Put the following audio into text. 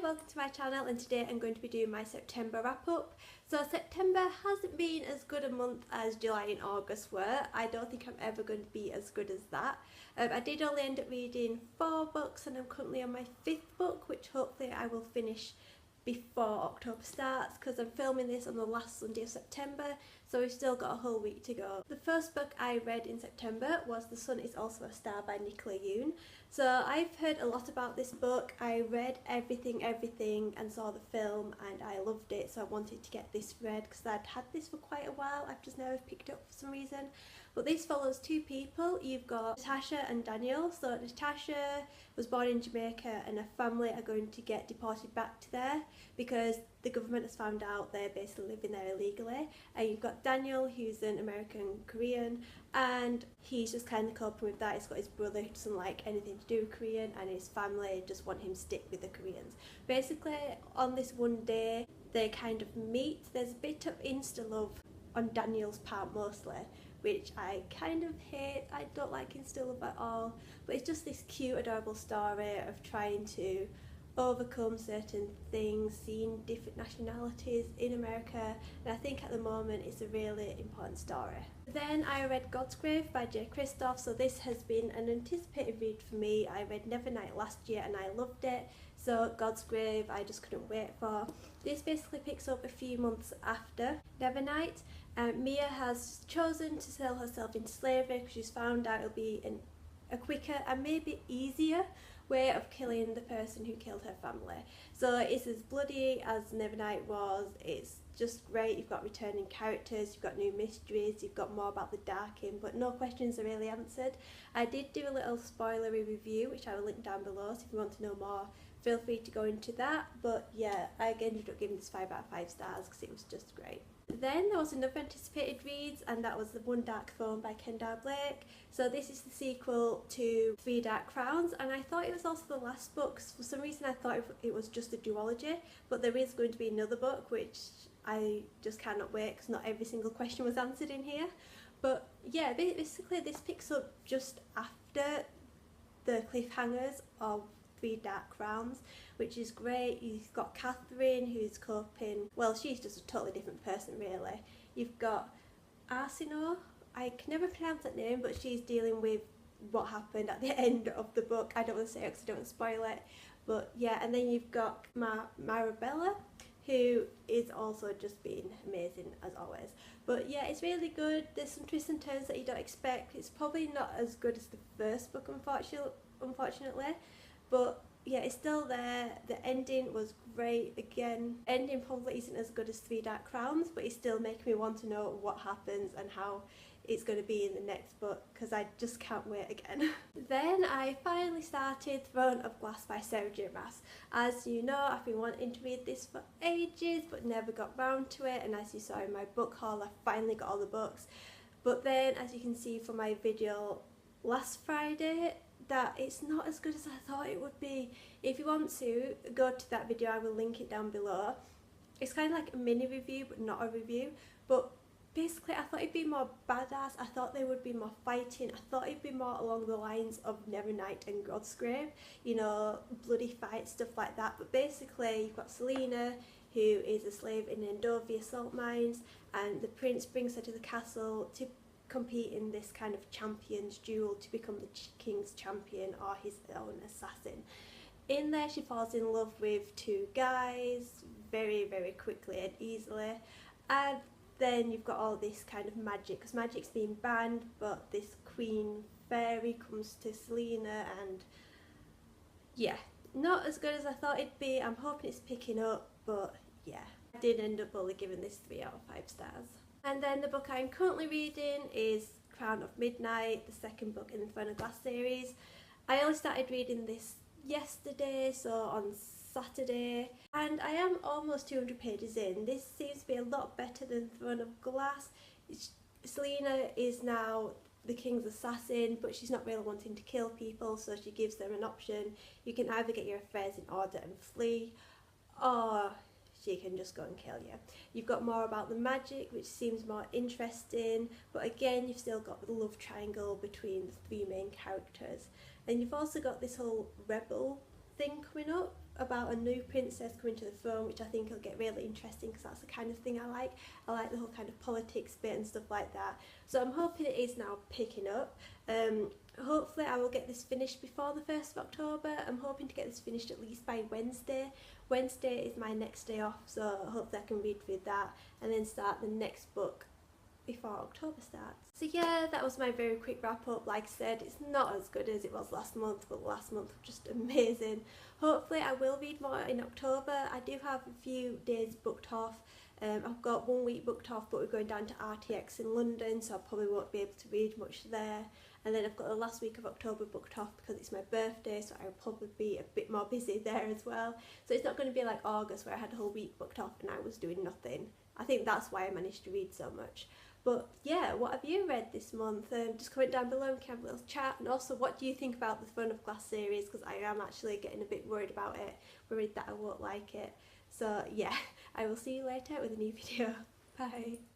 welcome to my channel, and today I'm going to be doing my September wrap up. So September hasn't been as good a month as July and August were. I don't think I'm ever going to be as good as that. I did only end up reading 4 books and I'm currently on my 5th book, which hopefully I will finish before October starts, because I'm filming this on the last Sunday of September, so we've still got a whole week to go. The first book I read in September was The Sun Is Also a Star by Nicola Yoon. So I've heard a lot about this book. I read everything and saw the film and I loved it, so I wanted to get this read because I'd had this for quite a while. I've just never picked it up for some reason. But this follows 2 people. You've got Natasha and Daniel. So Natasha was born in Jamaica and her family are going to get deported back to there because the government has found out they're basically living there illegally. And you've got Daniel, who's an American Korean, and he's just kind of coping with that. He's got his brother who doesn't like anything to do with Korean, and his family just want him to stick with the Koreans. Basically, on this one day, they kind of meet. There's a bit of insta-love on Daniel's part mostly, which I kind of hate. I don't like insta-love at all, but it's just this cute, adorable story of trying to overcome certain things, seeing different nationalities in America, and I think at the moment it's a really important story. Then I read God's Grave by Jay Kristoff. So this has been an anticipated read for me. I read Nevernight last year and I loved it, so God's Grave I just couldn't wait for. This basically picks up a few months after Nevernight. Mia has chosen to sell herself into slavery because she's found out it'll be a quicker and maybe easier way of killing the person who killed her family. So it's as bloody as Nevernight was. It's just great. You've got returning characters, you've got new mysteries, you've got more about the Darkin, but no questions are really answered. I did do a little spoilery review which I will link down below, so if you want to know more feel free to go into that. But yeah, I ended up giving this 5 out of 5 stars because it was just great. Then there was another anticipated read, and that was The One Dark Throne by Kendall Blake. So this is the sequel to Three Dark Crowns, and I thought it was also the last book. For some reason I thought it was just a duology, but there is going to be another book which I just cannot wait because not every single question was answered in here. But yeah, basically this picks up just after the cliffhangers of Three Dark Crowns, which is great. You've got Catherine, who's coping, well, she's just a totally different person really. You've got Arsino, I can never pronounce that name, but she's dealing with what happened at the end of the book. I don't want to say it because I don't want to spoil it, but yeah. And then you've got Marabella, who is also just being amazing as always. But yeah, it's really good. There's some twists and turns that you don't expect. It's probably not as good as the first book, unfortunately, but yeah, it's still there. The ending was great. Again, ending probably isn't as good as Three Dark Crowns, but it's still making me want to know what happens and how it's going to be in the next book, because I just can't wait again. Then I finally started Throne of Glass by Sarah J Maas. As you know, I've been wanting to read this for ages but never got round to it, and as you saw in my book haul, I finally got all the books. But then, as you can see from my video last Friday, that it's not as good as I thought it would be. If you want to, go to that video, I will link it down below. It's kind of like a mini review but not a review, but basically I thought it'd be more badass. I thought there would be more fighting. I thought it'd be more along the lines of Nevernight and God's Grave, you know, bloody fights, stuff like that. But basically you've got Selena, who is a slave in Endovia salt mines, and the prince brings her to the castle to compete in this kind of champions duel to become the king's champion or his own assassin. In there she falls in love with 2 guys very quickly and easily, and then you've got all this kind of magic, because magic's been banned, but this queen fairy comes to Selena, and yeah, not as good as I thought it'd be. I'm hoping it's picking up, but yeah, I did end up only giving this 3 out of 5 stars. And then the book I'm currently reading is Crown of Midnight, the 2nd book in the Throne of Glass series. I only started reading this yesterday, so on Saturday, and I am almost 200 pages in. This seems to be a lot better than Throne of Glass. Selena is now the king's assassin, but she's not really wanting to kill people, so she gives them an option. You can either get your affairs in order and flee, or she can just go and kill you. You've got more about the magic, which seems more interesting, but again you've still got the love triangle between the 3 main characters. And you've also got this whole rebel thing coming up, about a new princess coming to the throne, which I think will get really interesting because that's the kind of thing I like. I like the whole kind of politics bit and stuff like that. So I'm hoping it is now picking up. Hopefully I will get this finished before the 1st of October. I'm hoping to get this finished at least by Wednesday. Wednesday is my next day off, so hopefully I can read through that and then start the next book before October starts. So yeah, that was my very quick wrap up. Like I said, it's not as good as it was last month, but last month was just amazing. Hopefully I will read more in October. I do have a few days booked off. I've got 1 week booked off, but we're going down to RTX in London, so I probably won't be able to read much there. And then I've got the last week of October booked off because it's my birthday, so I'll probably be a bit more busy there as well. So it's not going to be like August where I had a whole week booked off and I was doing nothing. I think that's why I managed to read so much. But yeah, what have you read this month? Just comment down below and we can have a little chat. And also, what do you think about the Throne of Glass series? Because I am actually getting a bit worried about it, worried that I won't like it. So yeah, I will see you later with a new video. Bye.